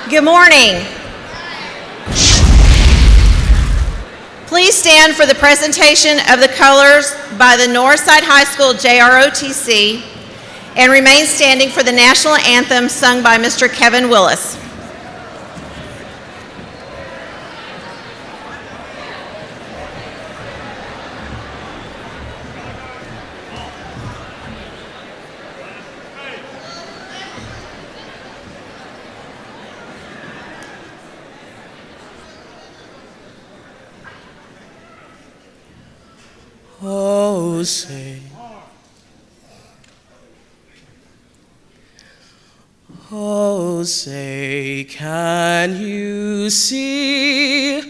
Good morning. Please stand for the presentation of the colors by the Northside High School JROTC and remain standing for the national anthem sung by Mr. Kevin Willis. Oh, say, oh, say, can you see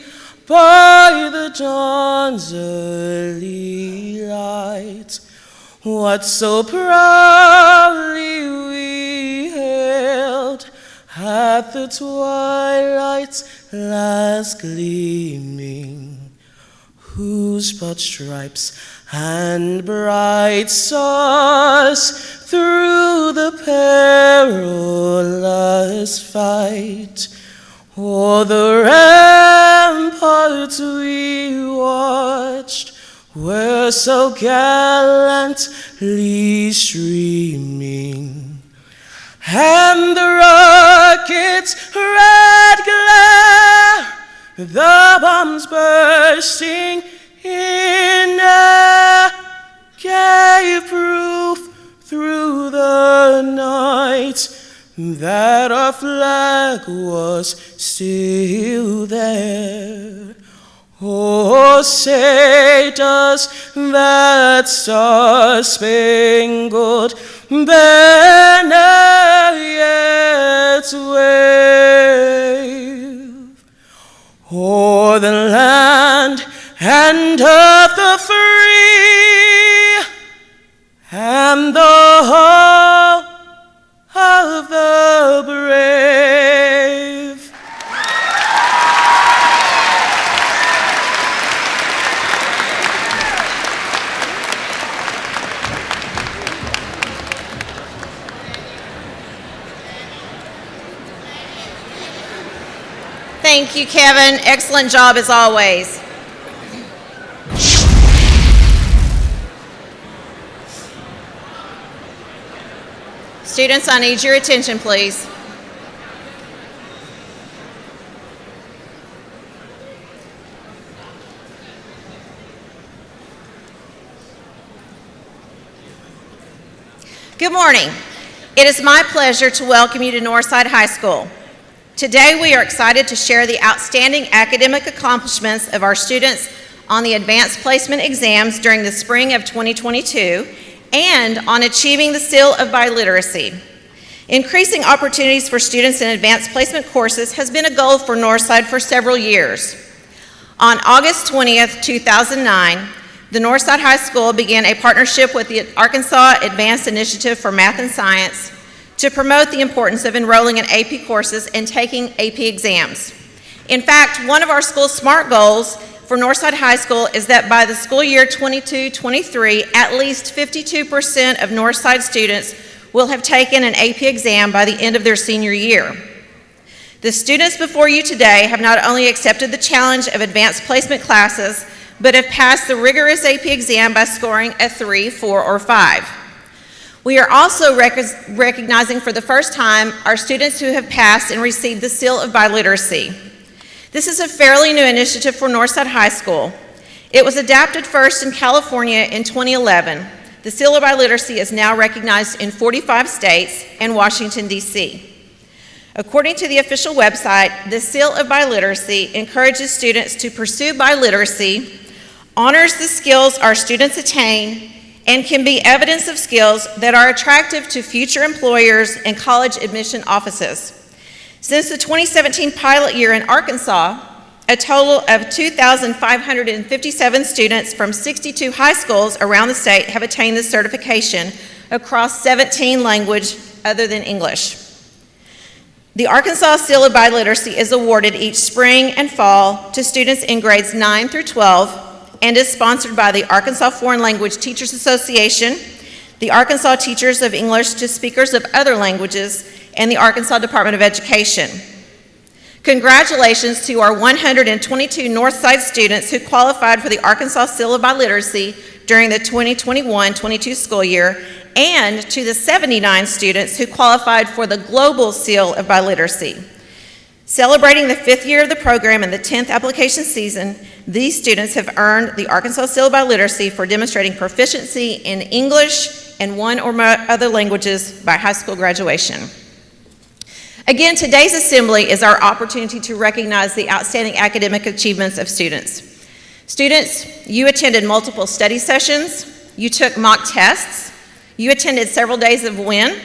by the dawn's early light what so proudly we hailed at the twilight's last gleaming? Whose broad stripes and bright stars through the perilous fight o'er the ramparts we watched were so gallantly streaming, and the rocket's red glare, the bombs bursting in air, gave proof through the night that our flag was still there. Oh, say, does that star-spangled banner yet wave o'er the land and of the free and the home of the brave? Thank you, Kevin. Excellent job as always. Students, I need your attention, please. Good morning. It is my pleasure to welcome you to Northside High School. Today we are excited to share the outstanding academic accomplishments of our students on the advanced placement exams during the spring of 2022 and on achieving the seal of biliteracy. Increasing opportunities for students in advanced placement courses has been a goal for Northside for several years. On August 20th, 2009, the Northside High School began a partnership with the Arkansas Advanced Initiative for Math and Science to promote the importance of enrolling in AP courses and taking AP exams. In fact, one of our school's SMART goals for Northside High School is that by the school year 22-23, at least 52% of Northside students will have taken an AP exam by the end of their senior year. The students before you today have not only accepted the challenge of advanced placement classes, but have passed the rigorous AP exam by scoring a 3, 4, or 5. We are also recognizing for the first time our students who have passed and received the seal of biliteracy. This is a fairly new initiative for Northside High School. It was adapted first in California in 2011. The seal of biliteracy is now recognized in 45 states and Washington, D.C. According to the official website, the seal of biliteracy encourages students to pursue biliteracy, honors the skills our students attain, and can be evidence of skills that are attractive to future employers and college admission offices. Since the 2017 pilot year in Arkansas, a total of 2,557 students from 62 high schools around the state have attained this certification across 17 languages other than English. The Arkansas Seal of Biliteracy is awarded each spring and fall to students in grades 9 through 12 and is sponsored by the Arkansas Foreign Language Teachers Association, the Arkansas Teachers of English to Speakers of Other Languages, and the Arkansas Department of Education. Congratulations to our 122 Northside students who qualified for the Arkansas Seal of Biliteracy during the 2021-22 school year, and to the 79 students who qualified for the Global Seal of Biliteracy. Celebrating the 5th year of the program and the 10th application season, these students have earned the Arkansas Seal of Biliteracy for demonstrating proficiency in English and one or more other languages by high school graduation. Again, today's assembly is our opportunity to recognize the outstanding academic achievements of students. Students, you attended multiple study sessions, you took mock tests, you attended several days of WIN,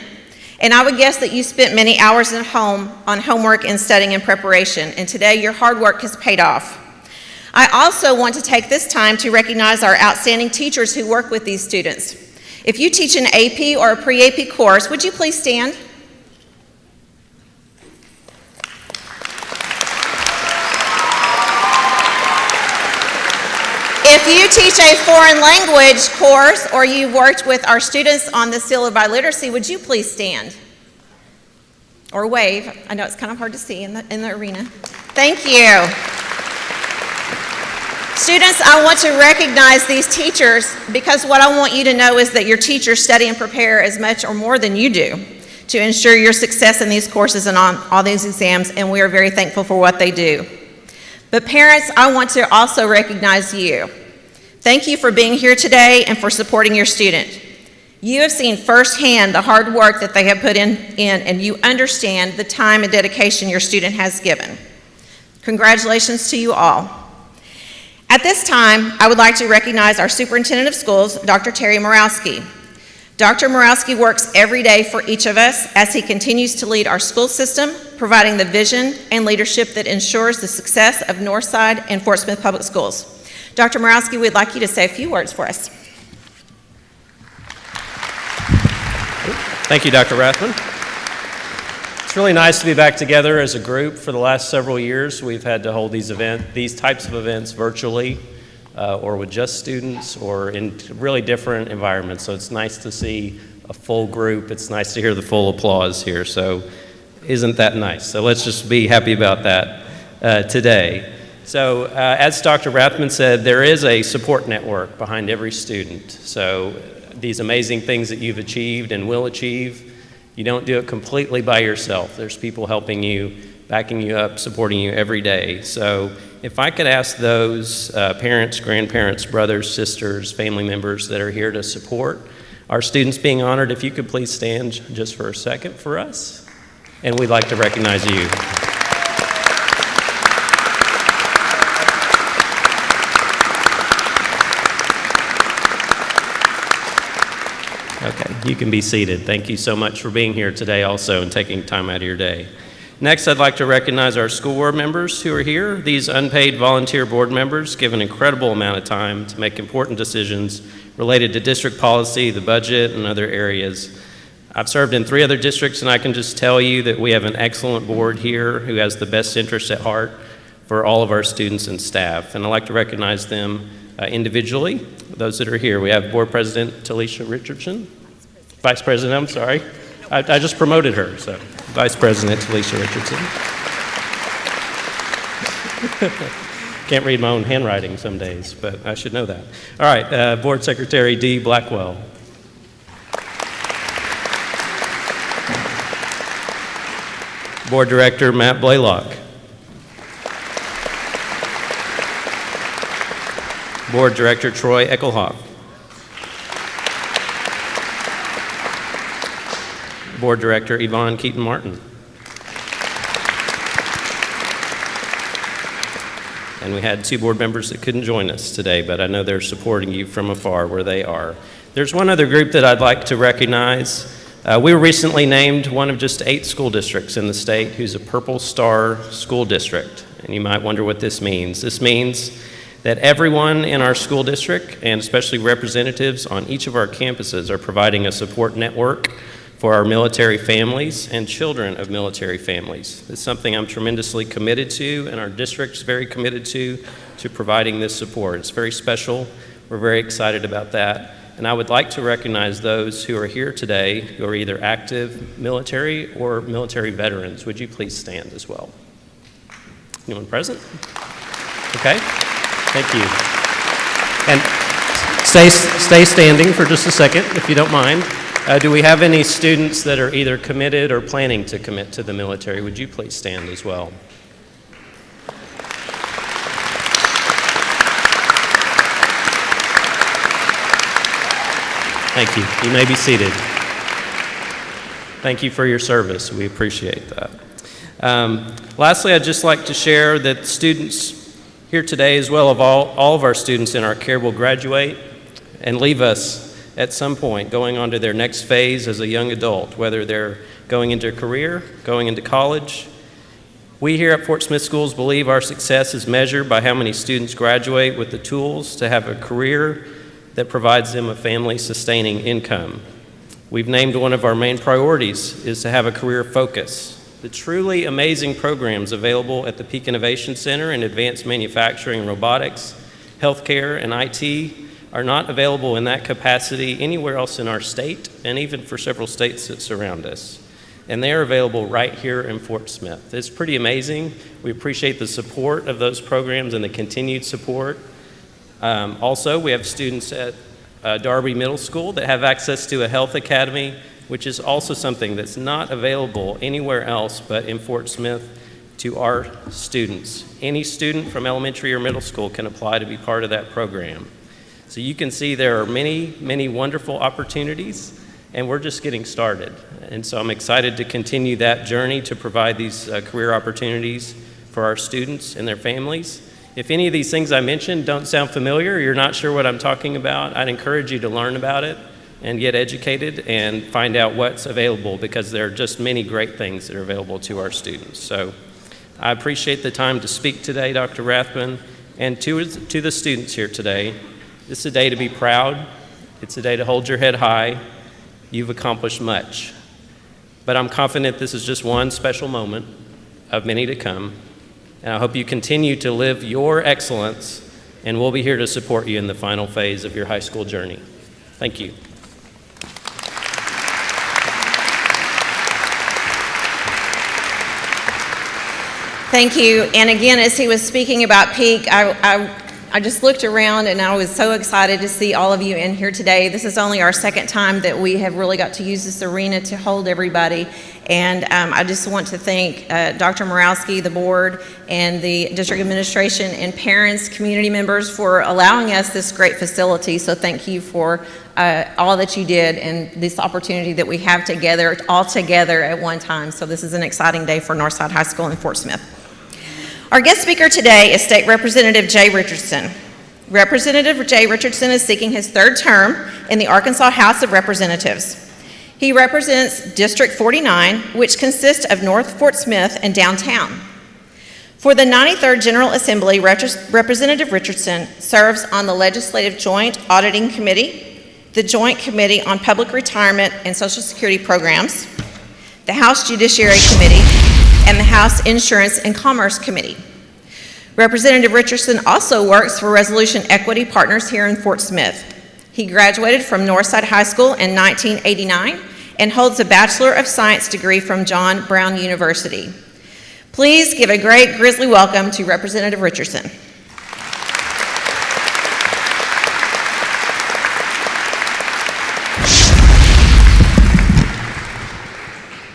and I would guess that you spent many hours at home on homework and studying and preparation, and today your hard work has paid off. I also want to take this time to recognize our outstanding teachers who work with these students. If you teach an AP or a pre-AP course, would you please stand? If you teach a foreign language course or you've worked with our students on the Seal of Biliteracy, would you please stand? Or wave. I know it's kind of hard to see in the arena. Thank you. Students, I want to recognize these teachers because what I want you to know is that your teachers study and prepare as much or more than you do to ensure your success in these courses and on all these exams, and we are very thankful for what they do. But parents, I want to also recognize you. Thank you for being here today and for supporting your student. You have seen firsthand the hard work that they have put in and you understand the time and dedication your student has given. Congratulations to you all. At this time, I would like to recognize our Superintendent of Schools, Dr. Terry Morawski. Dr. Morawski works every day for each of us as he continues to lead our school system, providing the vision and leadership that ensures the success of Northside and Fort Smith Public Schools. Dr. Morawski, we'd like you to say a few words for us. Thank you, Dr. Rathbun. It's really nice to be back together as a group. For the last several years, we've had to hold these types of events virtually or with just students or in really different environments. So it's nice to see a full group. It's nice to hear the full applause here. So isn't that nice? So let's just be happy about that today. So as Dr. Rathbun said, there is a support network behind every student. So these amazing things that you've achieved and will achieve, you don't do it completely by yourself. There's people helping you, backing you up, supporting you every day. So if I could ask those parents, grandparents, brothers, sisters, family members that are here to support our students being honored, if you could please stand just for a second for us. And we'd like to recognize you. Okay, you can be seated. Thank you so much for being here today also and taking time out of your day. Next, I'd like to recognize our school board members who are here. These unpaid volunteer board members give an incredible amount of time to make important decisions related to district policy, the budget, and other areas. I've served in 3 other districts, and I can just tell you that we have an excellent board here who has the best interests at heart for all of our students and staff. And I'd like to recognize them individually, those that are here. We have Board President Talisha Richardson. Vice President, I'm sorry. I just promoted her, so Vice President Talisha Richardson. Can't read my own handwriting some days, but I should know that. All right, Board Secretary Dee Blackwell. Board Director Matt Blaylock. Board Director Troy Eckelhoff. Board Director Yvonne Keaton-Martin. And we had 2 board members that couldn't join us today, but I know they're supporting you from afar where they are. There's one other group that I'd like to recognize. We were recently named one of just 8 school districts in the state who's a Purple Star school district. And you might wonder what this means. This means that everyone in our school district, and especially representatives on each of our campuses, are providing a support network for our military families and children of military families. It's something I'm tremendously committed to, and our district's very committed to providing this support. It's very special. We're very excited about that. And I would like to recognize those who are here today who are either active military or military veterans. Would you please stand as well? Anyone present? Okay, thank you. And stay standing for just a second, if you don't mind. Do we have any students that are either committed or planning to commit to the military? Would you please stand as well? Thank you. You may be seated. Thank you for your service. We appreciate that. Lastly, I'd just like to share that students here today, as well as all of our students in our care, will graduate and leave us at some point, going on to their next phase as a young adult, whether they're going into a career, going into college. We here at Fort Smith Schools believe our success is measured by how many students graduate with the tools to have a career that provides them a family-sustaining income. We've named one of our main priorities is to have a career focus. The truly amazing programs available at the Peak Innovation Center in advanced manufacturing and robotics, healthcare, and IT are not available in that capacity anywhere else in our state, and even for several states that surround us. And they are available right here in Fort Smith. It's pretty amazing. We appreciate the support of those programs and the continued support. Also, we have students at Darby Middle School that have access to a health academy, which is also something that's not available anywhere else but in Fort Smith to our students. Any student from elementary or middle school can apply to be part of that program. So you can see there are many, many wonderful opportunities, and we're just getting started. And so I'm excited to continue that journey to provide these career opportunities for our students and their families. If any of these things I mentioned don't sound familiar, or you're not sure what I'm talking about, I'd encourage you to learn about it and get educated and find out what's available, because there are just many great things that are available to our students. So I appreciate the time to speak today, Dr. Rathbun, and to the students here today. This is a day to be proud. It's a day to hold your head high. You've accomplished much. But I'm confident this is just one special moment of many to come. And I hope you continue to live your excellence, and we'll be here to support you in the final phase of your high school journey. Thank you. Thank you. And again, as he was speaking about Peak, I just looked around and I was so excited to see all of you in here today. This is only our second time that we have really got to use this arena to hold everybody. And I just want to thank Dr. Morawski, the board, and the district administration, and parents, community members for allowing us this great facility. So thank you for all that you did and this opportunity that we have together, all together at one time. So this is an exciting day for Northside High School in Fort Smith. Our guest speaker today is State Representative Jay Richardson. Representative Jay Richardson is seeking his third term in the Arkansas House of Representatives. He represents District 49, which consists of North Fort Smith and downtown. For the 93rd General Assembly, Representative Richardson serves on the Legislative Joint Auditing Committee, the Joint Committee on Public Retirement and Social Security Programs, the House Judiciary Committee, and the House Insurance and Commerce Committee. Representative Richardson also works for Resolution Equity Partners here in Fort Smith. He graduated from Northside High School in 1989 and holds a Bachelor of Science degree from John Brown University. Please give a great GRIZZLY welcome to Representative Richardson.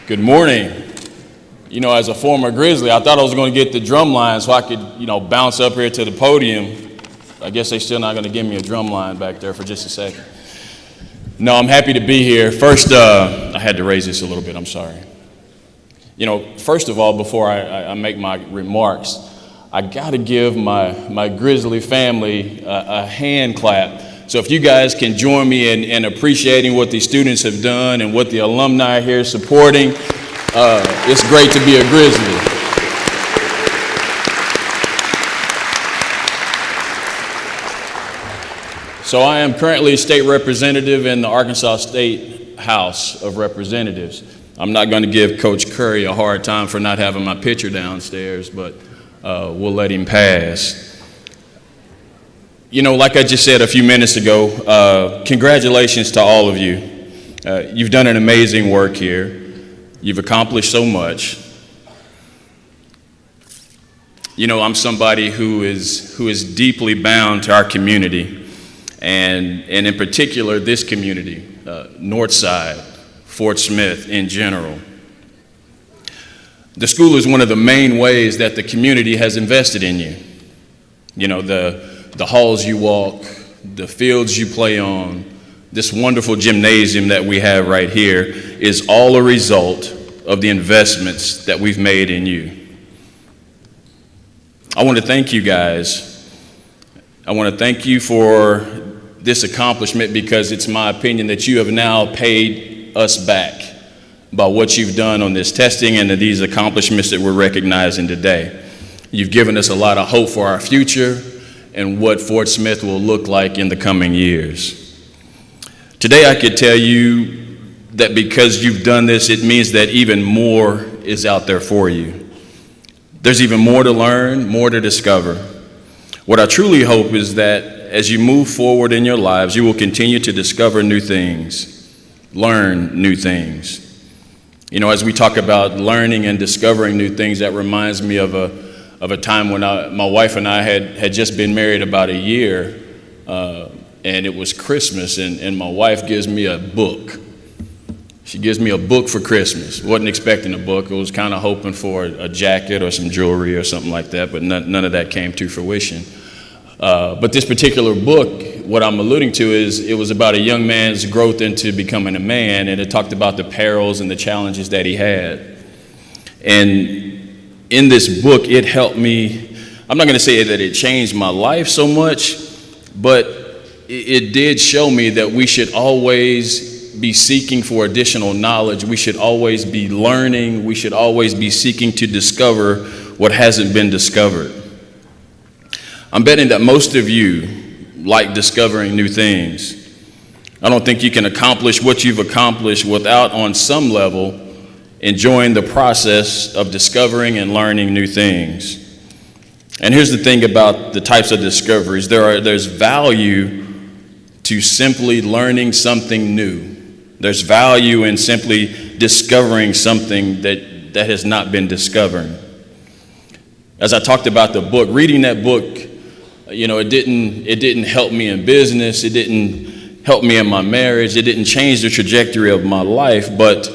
Good morning. You know, as a former Grizzly, I thought I was going to get the drum line so I could, bounce up here to the podium. I guess they're still not going to give me a drum line back there for just a second. No, I'm happy to be here. First, I had to raise this a little bit, I'm sorry. First of all, before I make my remarks, I got to give my Grizzly family a hand clap. So if you guys can join me in appreciating what these students have done and what the alumni here is supporting, it's great to be a Grizzly. So I am currently state representative in the Arkansas State House of Representatives. I'm not going to give Coach Kerri a hard time for not having my picture downstairs, but we'll let him pass. Like I just said a few minutes ago, congratulations to all of you. You've done an amazing work here. You've accomplished so much. You know, I'm somebody who is deeply bound to our community, and in particular this community, Northside, Fort Smith in general. The school is one of the main ways that the community has invested in you. You know, the halls you walk, the fields you play on, this wonderful gymnasium that we have right here is all a result of the investments that we've made in you. I want to thank you guys. I want to thank you for this accomplishment, because it's my opinion that you have now paid us back by what you've done on this testing and these accomplishments that we're recognizing today. You've given us a lot of hope for our future and what Fort Smith will look like in the coming years. Today I could tell you that because you've done this, it means that even more is out there for you. There's even more to learn, more to discover. What I truly hope is that as you move forward in your lives, you will continue to discover new things, learn new things. You know, as we talk about learning and discovering new things, that reminds me of a time when my wife and I had just been married about a year, and it was Christmas, and my wife gives me a book. She gives me a book for Christmas. Wasn't expecting a book. I was kind of hoping for a jacket or some jewelry or something like that, but none of that came to fruition. But this particular book, what I'm alluding to is it was about a young man's growth into becoming a man, and it talked about the perils and the challenges that he had. And in this book, it helped me. I'm not going to say that it changed my life so much, but it did show me that we should always be seeking for additional knowledge. We should always be learning. We should always be seeking to discover what hasn't been discovered. I'm betting that most of you like discovering new things. I don't think you can accomplish what you've accomplished without, on some level, enjoying the process of discovering and learning new things. And here's the thing about the types of discoveries. There's value to simply learning something new. There's value in simply discovering something that has not been discovered. As I talked about the book, reading that book, you know, it didn't help me in business. It didn't help me in my marriage. It didn't change the trajectory of my life, but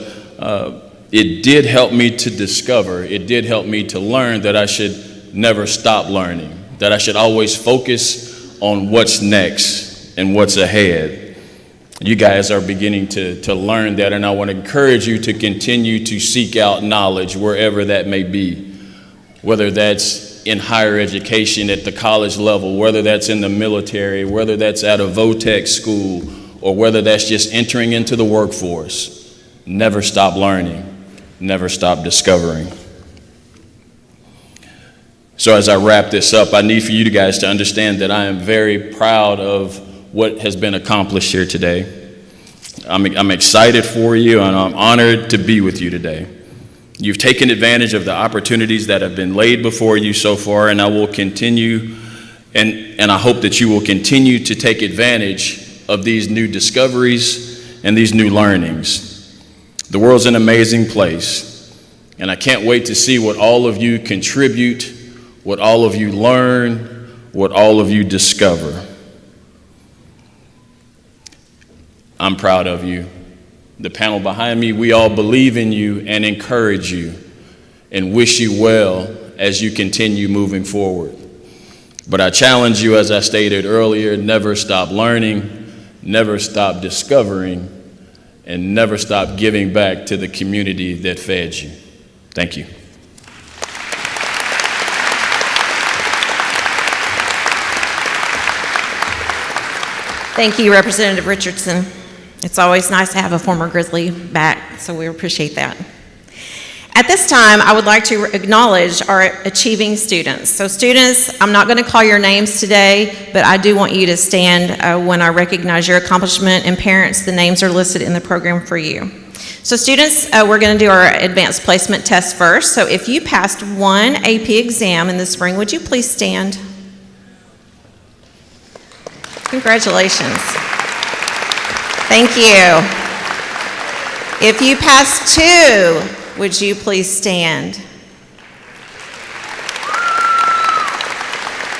it did help me to discover. It did help me to learn that I should never stop learning, that I should always focus on what's next and what's ahead. You guys are beginning to learn that, and I want to encourage you to continue to seek out knowledge wherever that may be, whether that's in higher education at the college level, whether that's in the military, whether that's at a VOTEC school, or whether that's just entering into the workforce. Never stop learning, never stop discovering. So as I wrap this up, I need for you guys to understand that I am very proud of what has been accomplished here today. I'm excited for you, and I'm honored to be with you today. You've taken advantage of the opportunities that have been laid before you so far, and I will continue, and I hope that you will continue to take advantage of these new discoveries and these new learnings. The world's an amazing place, and I can't wait to see what all of you contribute, what all of you learn, what all of you discover. I'm proud of you. The panel behind me, we all believe in you and encourage you and wish you well as you continue moving forward. But I challenge you, as I stated earlier, never stop learning, never stop discovering, and never stop giving back to the community that fed you. Thank you. Thank you, Representative Richardson. It's always nice to have a former Grizzly back, so we appreciate that. At this time, I would like to acknowledge our achieving students. So students, I'm not going to call your names today, but I do want you to stand when I recognize your accomplishment, and parents, the names are listed in the program for you. So students, we're going to do our advanced placement test first. So if you passed one AP exam in the spring, would you please stand? Congratulations. Thank you. If you passed two, would you please stand?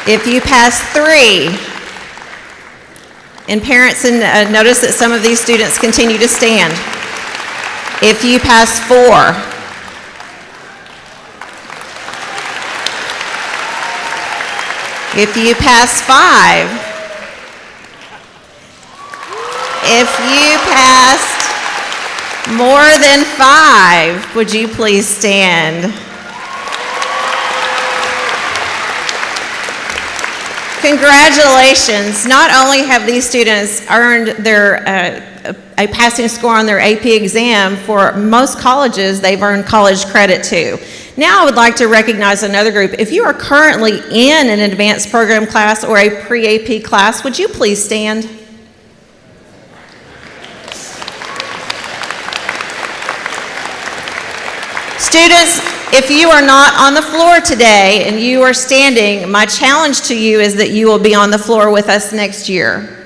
If you pass 3, and parents, notice that some of these students continue to stand. If you pass 4, if you pass 5, if you passed more than 5, would you please stand? Congratulations. Not only have these students earned their a passing score on their AP exam, for most colleges, they've earned college credit too. Now I would like to recognize another group. If you are currently in an advanced program class or a pre-AP class, would you please stand? Students, if you are not on the floor today and you are standing, my challenge to you is that you will be on the floor with us next year.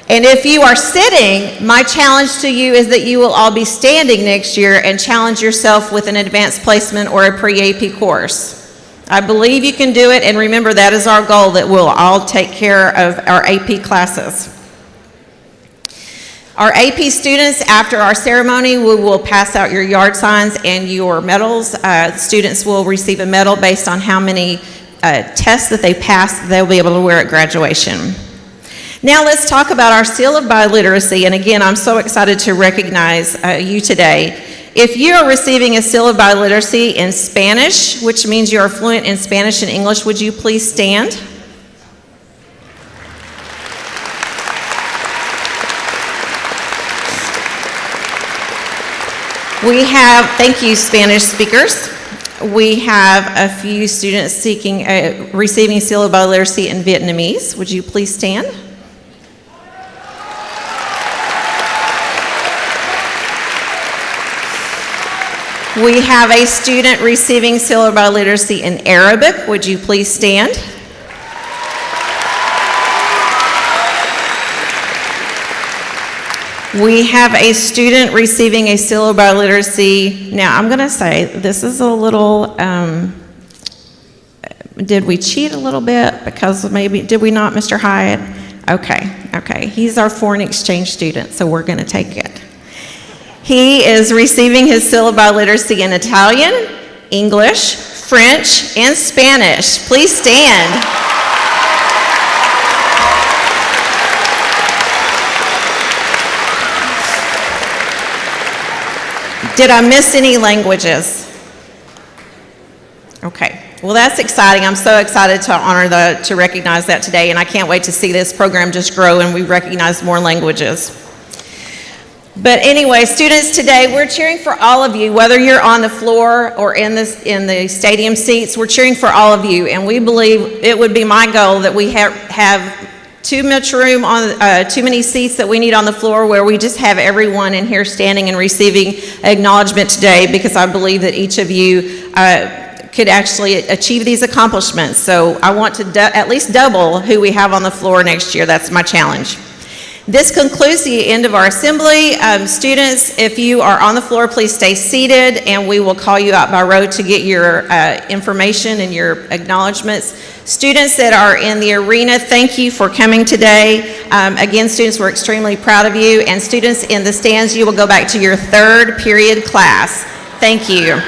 And if you are sitting, my challenge to you is that you will all be standing next year and challenge yourself with an advanced placement or a pre-AP course. I believe you can do it, and remember that is our goal, that we'll all take care of our AP classes. Our AP students, after our ceremony, we will pass out your yard signs and your medals. Students will receive a medal based on how many tests that they passed they'll be able to wear at graduation. Now let's talk about our Seal of Biliteracy, and again, I'm so excited to recognize you today. If you are receiving a Seal of Biliteracy in Spanish, which means you are fluent in Spanish and English, would you please stand? We have, thank you Spanish speakers. We have a few students receiving Seal of Biliteracy in Vietnamese. Would you please stand? We have a student receiving Seal of Biliteracy in Arabic. Would you please stand? We have a student receiving a Seal of Biliteracy. Now, I'm going to say this is a little, did we cheat a little bit? Because maybe, did we not, Mr. Hyatt? Okay. He's our foreign exchange student, so we're going to take it. He is receiving his Seal of Biliteracy in Italian, English, French, and Spanish. Please stand. Did I miss any languages? Okay, well that's exciting. I'm so excited to recognize that today, and I can't wait to see this program just grow and we recognize more languages. But anyway, students, today we're cheering for all of you, whether you're on the floor or in the stadium seats, we're cheering for all of you, and we believe it would be my goal that we have too much room on, too many seats that we need on the floor, where we just have everyone in here standing and receiving acknowledgement today, because I believe that each of you could actually achieve these accomplishments. So I want to at least double who we have on the floor next year. That's my challenge. This concludes the end of our assembly. Students, if you are on the floor, please stay seated, and we will call you out by row to get your information and your acknowledgments. Students that are in the arena, thank you for coming today. Again, students, we're extremely proud of you. And students in the stands, you will go back to your third period class. Thank you.